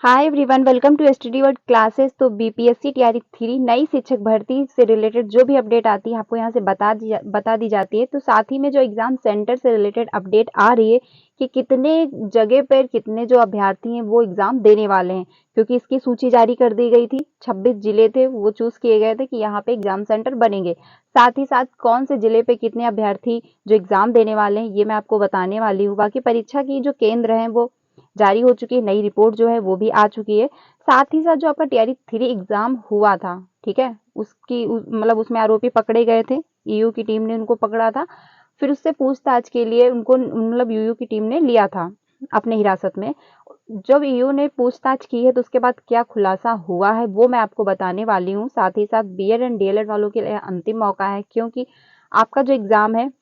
Hi everyone, welcome to study world classes. तो BPSC TRE 3 नई शिक्षक भर्ती से रिलेटेड जो भी अपडेट आती है आपको यहाँ से बता दी जाती है। तो साथ ही में जो एग्जाम सेंटर से रिलेटेड अपडेट आ रही है कि कितने जगह पर कितने जो अभ्यर्थी हैं वो एग्जाम देने वाले हैं, क्योंकि इसकी सूची जारी कर दी गई थी। 26 जिले थे वो चूज किए गए थे कि यहाँ पे एग्जाम सेंटर बनेंगे। साथ ही साथ कौन से जिले पे कितने अभ्यर्थी जो एग्जाम देने वाले हैं ये मैं आपको बताने वाली हूँ। बाकी परीक्षा की जो केंद्र हैं वो जारी हो चुकी है, नई रिपोर्ट जो है वो भी आ चुकी है। साथ ही साथ जो आपका टीआरई 3 एग्जाम हुआ था, ठीक है, उसकी मतलब उसमें आरोपी पकड़े गए थे, ईयू की टीम ने उनको पकड़ा था। फिर उससे पूछताछ के लिए उनको मतलब यूयू की टीम ने लिया था अपने हिरासत में। जब ईयू ने पूछताछ की है तो उसके बाद क्या खुलासा हुआ है वो मैं आपको बताने वाली हूँ। साथ ही साथ बीएड एंड डीएलएड वालों के लिए अंतिम मौका है, क्योंकि आपका जो एग्जाम है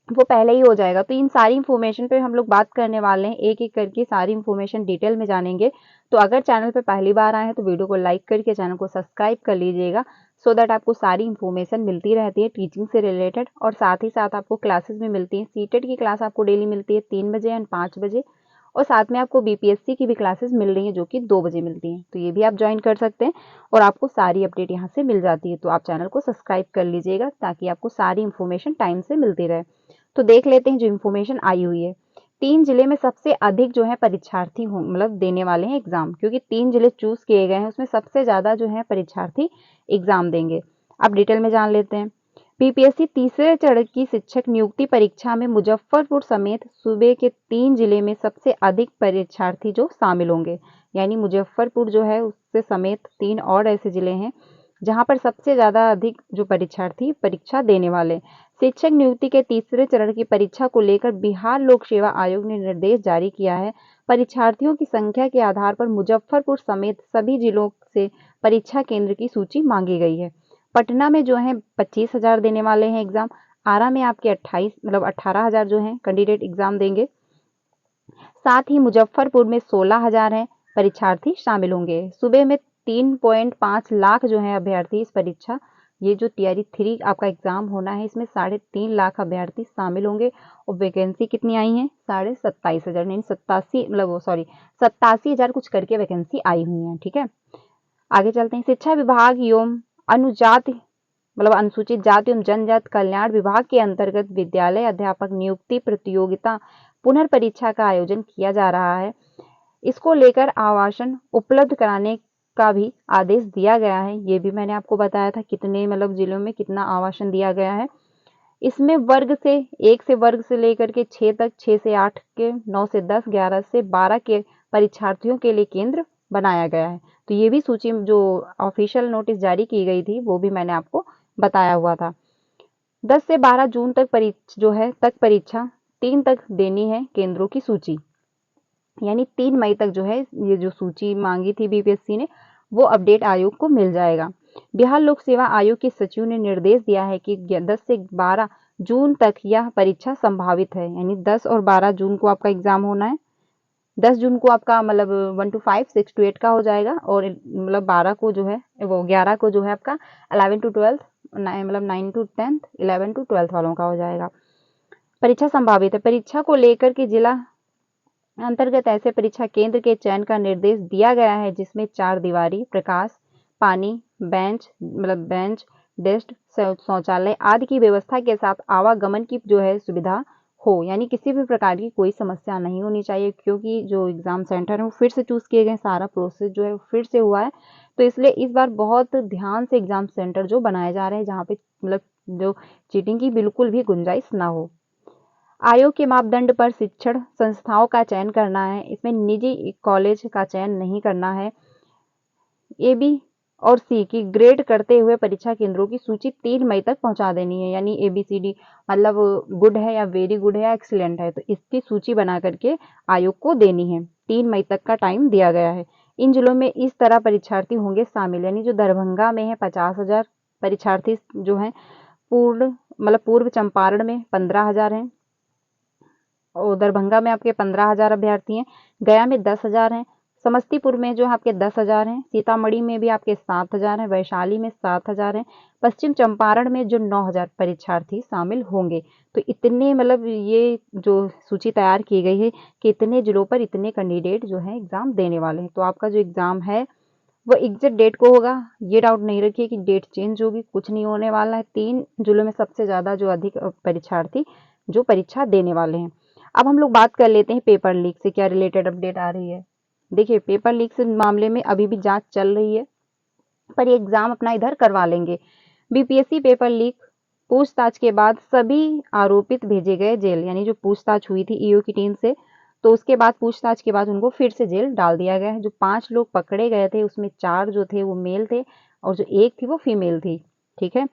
वो पहले ही हो जाएगा। तो इन सारी इन्फॉर्मेशन पे हम लोग बात करने वाले हैं, एक एक करके सारी इन्फॉर्मेशन डिटेल में जानेंगे। तो अगर चैनल पे पहली बार आए हैं तो वीडियो को लाइक करके चैनल को सब्सक्राइब कर लीजिएगा, सो दैट आपको सारी इन्फॉर्मेशन मिलती रहती है टीचिंग से रिलेटेड। और साथ ही साथ आपको क्लासेस भी मिलती हैं। सीटेट की क्लास आपको डेली मिलती है 3 बजे एंड 5 बजे, और साथ में आपको बीपीएससी की भी क्लासेस मिल रही हैं जो कि 2 बजे मिलती हैं। तो ये भी आप ज्वाइन कर सकते हैं और आपको सारी अपडेट यहाँ से मिल जाती है। तो आप चैनल को सब्सक्राइब कर लीजिएगा ताकि आपको सारी इन्फॉर्मेशन टाइम से मिलती रहे। तो देख लेते हैं जो इन्फॉर्मेशन आई हुई है। 3 जिले में सबसे अधिक जो है परीक्षार्थी हो मतलब देने वाले हैं एग्जाम, क्योंकि 3 जिले चूज किए गए हैं, उसमें सबसे ज्यादा जो है परीक्षार्थी एग्जाम देंगे। अब डिटेल में जान लेते हैं। बीपीएससी तीसरे चरण की शिक्षक नियुक्ति परीक्षा में मुजफ्फरपुर समेत सूबे के 3 जिले में सबसे अधिक परीक्षार्थी जो शामिल होंगे, यानी मुजफ्फरपुर जो है उससे समेत 3 और ऐसे जिले हैं जहां पर सबसे ज्यादा अधिक जो परीक्षार्थी परीक्षा देने वाले। शिक्षक नियुक्ति के तीसरे चरण की परीक्षा को लेकर बिहार लोक सेवा आयोग ने निर्देश जारी किया है। परीक्षार्थियों की संख्या के आधार पर मुजफ्फरपुर समेत सभी जिलों से परीक्षा केंद्र की सूची मांगी गई है। पटना में जो है 25,000 देने वाले हैं एग्जाम। आरा में आपके 18,000 जो है कैंडिडेट एग्जाम देंगे। साथ ही मुजफ्फरपुर में 16,000 है परीक्षार्थी शामिल होंगे। सूबे में 3.5 लाख जो है अभ्यर्थी इस परीक्षा, ये जो टीआरई 3 आपका एग्जाम होना है इसमें 3.5 लाख अभ्यर्थी शामिल होंगे। और वैकेंसी कितनी आई है? 27,500, नहीं 87 मतलब वो सॉरी 87,000 कुछ करके वैकेंसी आई हुई है। ठीक है, आगे चलते हैं। शिक्षा विभाग एवं अनुजाति मतलब अनुसूचित जाति एवं जनजाति कल्याण विभाग के अंतर्गत विद्यालय अध्यापक नियुक्ति प्रतियोगिता पुनर्परीक्षा का आयोजन किया जा रहा है। इसको लेकर आवासन उपलब्ध कराने का भी आदेश दिया गया है। ये भी मैंने आपको बताया था कितने मतलब जिलों में कितना आवासन दिया गया है। इसमें वर्ग से 1 से वर्ग से लेकर के 6 तक, 6 से 8 के, 9 से 10, 11 से 12 के परीक्षार्थियों के लिए केंद्र बनाया गया है। तो ये भी सूची जो ऑफिशियल नोटिस जारी की गई थी वो भी मैंने आपको बताया हुआ था। 10 से 12 जून तक परीक्षा 3 तक देनी है केंद्रों की सूची, यानी 3 मई तक जो है ये जो सूची मांगी थी बीपीएससी ने वो अपडेट आयोग को मिल जाएगा। बिहार लोक सेवा आयोग के सचिव ने निर्देश दिया है कि 10 से 12 जून तक यह परीक्षा संभावित है, यानी 10 और 12 जून को आपका एग्जाम होना है। 10 जून को आपका मतलब 1 to 5, 6 to 8 का हो जाएगा, और मतलब 12 को जो है वो 11 को जो है आपका 11 to 12 मतलब 9 to 10, 11 to 12 वालों का हो जाएगा। परीक्षा संभावित है। परीक्षा को लेकर के जिला अंतर्गत ऐसे परीक्षा केंद्र के चयन का निर्देश दिया गया है जिसमें 4 दीवारी, प्रकाश, पानी, बेंच, डेस्क, शौचालय आदि की व्यवस्था के साथ आवागमन की जो है सुविधा हो, यानी किसी भी प्रकार की कोई समस्या नहीं होनी चाहिए, क्योंकि जो एग्जाम सेंटर है वो फिर से चूज किए गए, सारा प्रोसेस जो है फिर से हुआ है। तो इसलिए इस बार बहुत ध्यान से एग्जाम सेंटर जो बनाए जा रहे हैं जहाँ पे मतलब जो चीटिंग की बिल्कुल भी गुंजाइश ना हो। आयोग के मापदंड पर शिक्षण संस्थाओं का चयन करना है। इसमें निजी कॉलेज का चयन नहीं करना है। ए बी और सी की ग्रेड करते हुए परीक्षा केंद्रों की सूची 3 मई तक पहुंचा देनी है, यानी ABCD मतलब गुड है या वेरी गुड है या एक्सीलेंट है, तो इसकी सूची बना करके आयोग को देनी है। 3 मई तक का टाइम दिया गया है। इन जिलों में इस तरह परीक्षार्थी होंगे शामिल, यानी जो दरभंगा में है 50,000 परीक्षार्थी जो है, पूर्व चंपारण में 15,000 है, और दरभंगा में आपके 15,000 अभ्यर्थी हैं, गया में 10,000 हैं, समस्तीपुर में जो आपके 10,000 हैं, सीतामढ़ी में भी आपके 7,000 हैं, वैशाली में 7,000 हैं, पश्चिम चंपारण में जो 9,000 परीक्षार्थी शामिल होंगे। तो इतने मतलब ये जो सूची तैयार की गई है कि इतने जिलों पर इतने कैंडिडेट जो है एग्जाम देने वाले हैं। तो आपका जो एग्जाम है वो एग्जैक्ट डेट को होगा, ये डाउट नहीं रखिए कि डेट चेंज होगी, कुछ नहीं होने वाला है। 3 जिलों में सबसे ज्यादा जो अधिक परीक्षार्थी जो परीक्षा देने वाले हैं। अब हम लोग बात कर लेते हैं पेपर लीक से क्या रिलेटेड अपडेट आ रही है। देखिए, पेपर लीक से मामले में अभी भी जांच चल रही है, पर ये एग्जाम अपना इधर करवा लेंगे। बीपीएससी पेपर लीक पूछताछ के बाद सभी आरोपित भेजे गए जेल, यानी जो पूछताछ हुई थी ईओ की टीम से, तो उसके बाद पूछताछ के बाद उनको फिर से जेल डाल दिया गया है। जो 5 लोग पकड़े गए थे उसमें 4 जो थे वो मेल थे और जो एक थी वो फीमेल थी। ठीक है।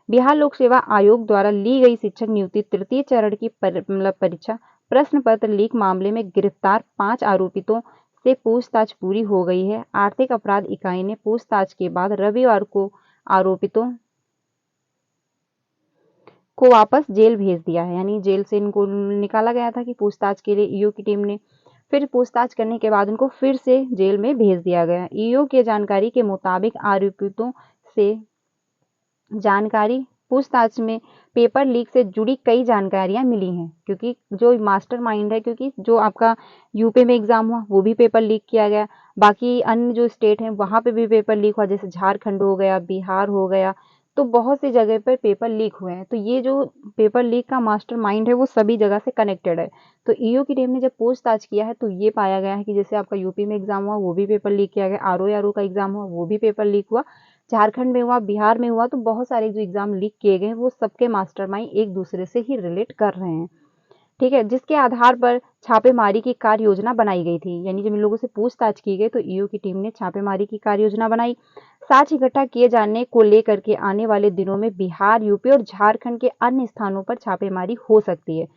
बिहार लोक सेवा आयोग द्वारा ली गई शिक्षक नियुक्ति तृतीय चरण की परीक्षा प्रश्न पत्र लीक मामले में गिरफ्तार 5 आरोपितों से पूछताछ पूरी हो गई है। आर्थिक अपराध इकाई ने पूछताछ के बाद रविवार को आरोपितों को वापस जेल भेज दिया है, यानी जेल से इनको निकाला गया था कि पूछताछ के लिए ईओ की टीम ने, फिर पूछताछ करने के बाद उनको फिर से जेल में भेज दिया गया। ईओ की जानकारी के मुताबिक आरोपितों से जानकारी पूछताछ में पेपर लीक से जुड़ी कई जानकारियां मिली हैं, क्योंकि जो मास्टरमाइंड है, क्योंकि जो आपका यूपी में एग्जाम हुआ वो भी पेपर लीक किया गया, बाकी अन्य जो स्टेट हैं वहां पे भी पेपर लीक हुआ, जैसे झारखंड हो गया, बिहार हो गया, तो बहुत सी जगह पर पेपर लीक हुए हैं। तो ये जो पेपर लीक का मास्टरमाइंड है वो सभी जगह से कनेक्टेड है। तो ईओ की टीम ने जब पूछताछ किया है तो ये पाया गया है कि जैसे आपका यूपी में एग्जाम हुआ वो भी पेपर लीक किया गया, आरओ का एग्जाम हुआ वो भी पेपर लीक हुआ, झारखंड में हुआ, बिहार में हुआ, तो बहुत सारे जो एग्जाम लीक किए गए हैं वो सबके मास्टरमाइंड एक दूसरे से ही रिलेट कर रहे हैं। ठीक है, जिसके आधार पर छापेमारी की कार्य योजना बनाई गई थी, यानी जब इन लोगों से पूछताछ की गई तो ईओ की टीम ने छापेमारी की कार्य योजना बनाई। साक्ष्य इकट्ठा किए जाने को लेकर के आने वाले दिनों में बिहार, यूपी और झारखंड के अन्य स्थानों पर छापेमारी हो सकती है।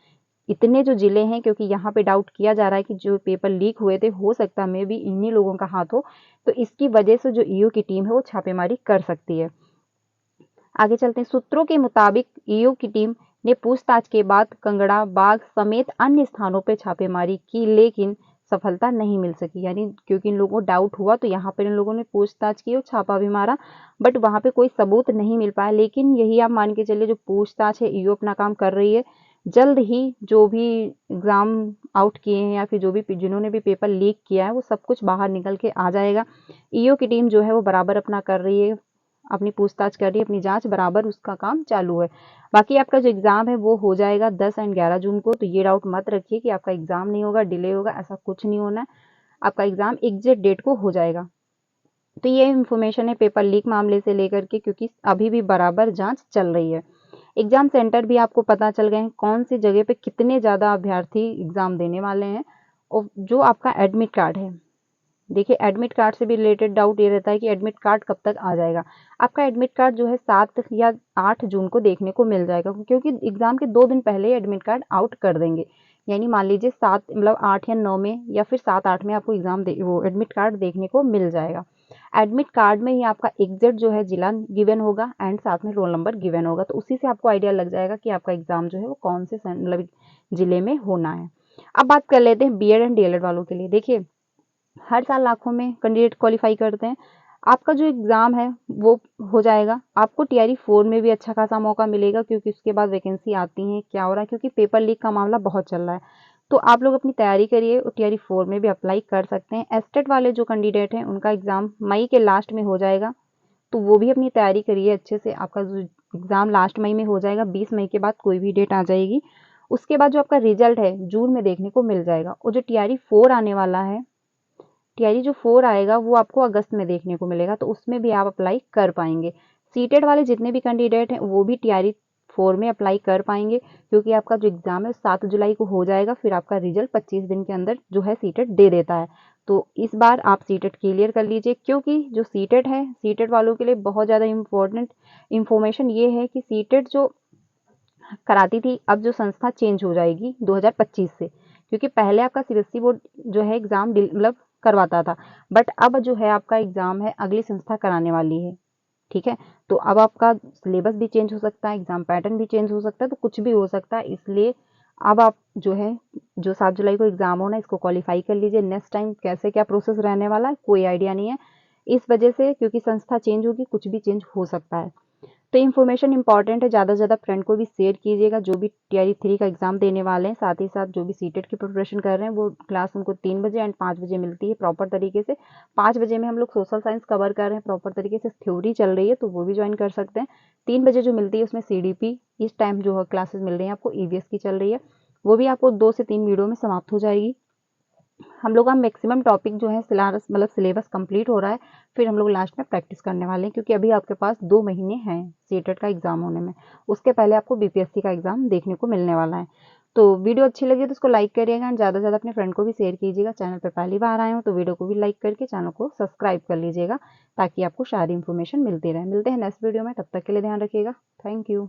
इतने जो जिले हैं, क्योंकि यहाँ पे डाउट किया जा रहा है कि जो पेपर लीक हुए थे हो सकता है मे भी इन्हीं लोगों का हाथ हो, तो इसकी वजह से जो ईओ की टीम है वो छापेमारी कर सकती है। आगे चलते हैं। सूत्रों के मुताबिक ईओ की टीम ने पूछताछ के बाद कंगड़ा, बाग समेत अन्य स्थानों पर छापेमारी की, लेकिन सफलता नहीं मिल सकी, यानी क्योंकि इन लोगों को डाउट हुआ तो यहाँ पर इन लोगों ने पूछताछ की और छापा भी मारा, बट वहां पे कोई सबूत नहीं मिल पाया। लेकिन यही आप मान के चलिए जो पूछताछ है ईओ अपना काम कर रही है, जल्द ही जो भी एग्जाम आउट किए हैं या फिर जो भी जिन्होंने भी पेपर लीक किया है वो सब कुछ बाहर निकल के आ जाएगा। ईओ की टीम जो है वो बराबर अपना कर रही है, अपनी पूछताछ कर रही है, अपनी जांच बराबर उसका काम चालू है। बाकी आपका जो एग्जाम है वो हो जाएगा 10 एंड 11 जून को, तो ये डाउट मत रखिए कि आपका एग्जाम नहीं होगा, डिले होगा, ऐसा कुछ नहीं होना है। आपका एग्जाम एग्जैक्ट डेट को हो जाएगा। तो ये इंफॉर्मेशन है पेपर लीक मामले से लेकर के, क्योंकि अभी भी बराबर जांच चल रही है। एग्जाम सेंटर भी आपको पता चल गए हैं, कौन सी जगह पे कितने ज़्यादा अभ्यर्थी एग्जाम देने वाले हैं। और जो आपका एडमिट कार्ड है, देखिए एडमिट कार्ड से भी रिलेटेड डाउट ये रहता है कि एडमिट कार्ड कब तक आ जाएगा। आपका एडमिट कार्ड जो है 7 या 8 जून को देखने को मिल जाएगा, क्योंकि एग्जाम के 2 दिन पहले ही एडमिट कार्ड आउट कर देंगे। यानी मान लीजिए 7 मतलब 8 या 9 में या फिर 7-8 में आपको एग्जाम वो एडमिट कार्ड देखने को मिल जाएगा। एडमिट कार्ड में ही आपका एग्जैक्ट जो है जिला गिवन होगा एंड साथ में रोल नंबर गिवन होगा, तो उसी से आपको आइडिया लग जाएगा कि आपका एग्जाम जो है वो कौन से मतलब जिले में होना है। अब बात कर लेते हैं बीएड एंड डीएलएड वालों के लिए। देखिए, हर साल लाखों में कैंडिडेट क्वालिफाई करते हैं। आपका जो एग्जाम है वो हो जाएगा, आपको टीआरई 4 में भी अच्छा खासा मौका मिलेगा, क्योंकि उसके बाद वैकेंसी आती है, क्या हो रहा है क्योंकि पेपर लीक का मामला बहुत चल रहा है। तो आप लोग अपनी तैयारी करिए और टीआरई 4 में भी अप्लाई कर सकते हैं। एस्टेट वाले जो कैंडिडेट हैं उनका एग्जाम मई के लास्ट में हो जाएगा, तो वो भी अपनी तैयारी करिए अच्छे से। आपका जो एग्जाम लास्ट मई में हो जाएगा, 20 मई के बाद कोई भी डेट आ जाएगी। उसके बाद जो आपका रिजल्ट है जून में देखने को मिल जाएगा, और जो टीआरई 4 आने वाला है, टीआरई जो 4 आएगा वो आपको अगस्त में देखने को मिलेगा, तो उसमें भी आप अप्लाई कर पाएंगे। सीटेड वाले जितने भी कैंडिडेट हैं वो भी टीआरई 4 में अप्लाई कर पाएंगे, क्योंकि आपका जो एग्जाम है 7 जुलाई को हो जाएगा, फिर आपका रिजल्ट 25 दिन के अंदर जो है सीटेड दे देता है। तो इस बार आप सीटेड क्लियर कर लीजिए, क्योंकि जो सीटेड है सीटेड वालों के लिए बहुत ज़्यादा इम्पोर्टेंट इंफॉर्मेशन ये है कि सीटेड जो कराती थी अब जो संस्था चेंज हो जाएगी 2025 से, क्योंकि पहले आपका सीबीएसई बोर्ड जो है एग्जाम मतलब करवाता था, बट अब जो है आपका एग्जाम है अगली संस्था कराने वाली है। ठीक है, तो अब आपका सिलेबस भी चेंज हो सकता है, एग्जाम पैटर्न भी चेंज हो सकता है, तो कुछ भी हो सकता है, इसलिए अब आप जो है जो 7 जुलाई को एग्ज़ाम होना है इसको क्वालिफ़ाई कर लीजिए। नेक्स्ट टाइम कैसे क्या प्रोसेस रहने वाला है कोई आइडिया नहीं है। इस वजह से क्योंकि संस्था चेंज होगी, कुछ भी चेंज हो सकता है। तो इन्फॉर्मेशन इंपॉर्टेंट है, ज़्यादा से ज़्यादा फ्रेंड को भी शेयर कीजिएगा जो भी टीआरई 3 का एग्ज़ाम देने वाले हैं। साथ ही साथ जो भी सीटेट की प्रिपरेशन कर रहे हैं वो क्लास उनको 3 बजे एंड 5 बजे मिलती है प्रॉपर तरीके से। 5 बजे में हम लोग सोशल साइंस कवर कर रहे हैं प्रॉपर तरीके से, थ्योरी चल रही है तो वो भी ज्वाइन कर सकते हैं। 3 बजे जो मिलती है उसमें सीडीपी इस टाइम जो है क्लासेस मिल रही हैं आपको, ईवीएस की चल रही है, वो भी आपको 2 से 3 वीडियो में समाप्त हो जाएगी। हम लोग का मैक्सिमम टॉपिक जो है सिलेबस मतलब सिलेबस कंप्लीट हो रहा है, फिर हम लोग लास्ट में प्रैक्टिस करने वाले हैं क्योंकि अभी आपके पास 2 महीने हैं सीटेट का एग्ज़ाम होने में। उसके पहले आपको बीपीएससी का एग्ज़ाम देखने को मिलने वाला है। तो वीडियो अच्छी लगी तो उसको लाइक करिएगा एंड ज़्यादा से ज़्यादा अपने फ्रेंड को भी शेयर कीजिएगा। चैनल पर पहली बार आए हो तो वीडियो को भी लाइक करके चैनल को सब्सक्राइब कर लीजिएगा ताकि आपको सारी इन्फॉर्मेशन मिलती रहे। मिलते हैं नेक्स्ट वीडियो में, तब तक के लिए ध्यान रखिएगा। Thank you.